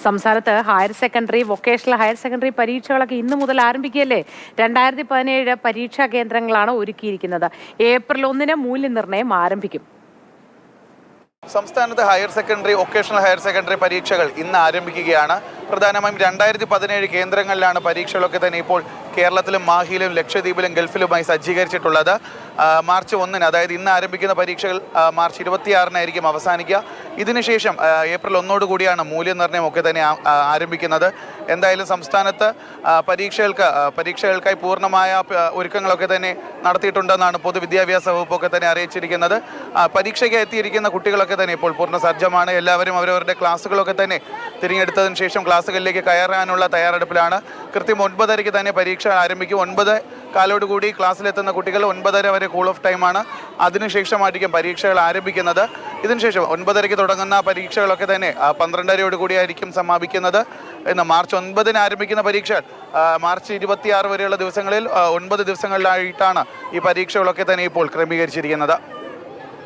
സംസ്ഥാനത്ത് higher secondary, vocational higher secondary പരീക്ഷകളൊക്കെ ഇന്നു മുതൽ ആരംഭിക്കുകയല്ലേ. 2017 പരീക്ഷാ കേന്ദ്രങ്ങളാണ് ഒരുക്കിയിരിക്കുന്നത്. ഏപ്രിൽ 1-ന് മൂല്യനിർണ്ണയം ആരംഭിക്കും. സംസ്ഥാനത്ത് higher secondary, vocational higher secondary പരീക്ഷകൾ ഇന്ന് ആരംഭിക്കുകയാണ്. പ്രധാനമായും 2017 കേന്ദ്രങ്ങളിലാണ് പരീക്ഷകളൊക്കെ തന്നെ ഇപ്പോൾ കേരളത്തിലും മാഹിയിലും ലക്ഷദ്വീപിലും ഗൾഫിലുമായി സജ്ജീകരിച്ചിട്ടുള്ളത്. മാർച്ച് 1-ന്, അതായത് ഇന്ന് ആരംഭിക്കുന്ന പരീക്ഷകൾ മാർച്ച് 26-നായിരിക്കും അവസാനിക്കുക. ഇതിനുശേഷം ഏപ്രിൽ 1-കൂടിയാണ് മൂല്യനിർണ്ണയം ഒക്കെ തന്നെ ആരംഭിക്കുന്നത്. എന്തായാലും സംസ്ഥാനത്ത് പരീക്ഷകൾക്കായി പൂർണ്ണമായ ഒരുക്കങ്ങളൊക്കെ തന്നെ നടത്തിയിട്ടുണ്ടെന്നാണ് പൊതുവിദ്യാഭ്യാസ വകുപ്പൊക്കെ തന്നെ അറിയിച്ചിരിക്കുന്നത്. പരീക്ഷയ്ക്ക് എത്തിയിരിക്കുന്ന കുട്ടികളൊക്കെ തന്നെ ഇപ്പോൾ പൂർണ്ണ സജ്ജമാണ്. എല്ലാവരും അവരവരുടെ ക്ലാസ്സുകളൊക്കെ തന്നെ തിരഞ്ഞെടുത്തതിന് ശേഷം ക്ലാസ്സുകളിലേക്ക് കയറാനുള്ള തയ്യാറെടുപ്പിലാണ്. കൃത്യം 9:30-ക്ക് തന്നെ പരീക്ഷ ആരംഭിക്കും. 9:15 ക്ലാസ്സിലെത്തുന്ന കുട്ടികൾ 9:30 വരെ കൂൾ ഓഫ് ടൈമാണ്. അതിനുശേഷമായിരിക്കും പരീക്ഷകൾ ആരംഭിക്കുന്നത്. ഇതിനുശേഷം 9:30-ക്ക് തുടങ്ങുന്ന പരീക്ഷകളൊക്കെ തന്നെ 12:30 സമാപിക്കുന്നത്. ഇന്ന് മാർച്ച് 9-ന് ആരംഭിക്കുന്ന പരീക്ഷ മാർച്ച് 26 വരെയുള്ള ദിവസങ്ങളിൽ 9 ദിവസങ്ങളിലായിട്ടാണ് ഈ പരീക്ഷകളൊക്കെ തന്നെ ഇപ്പോൾ ക്രമീകരിച്ചിരിക്കുന്നത്.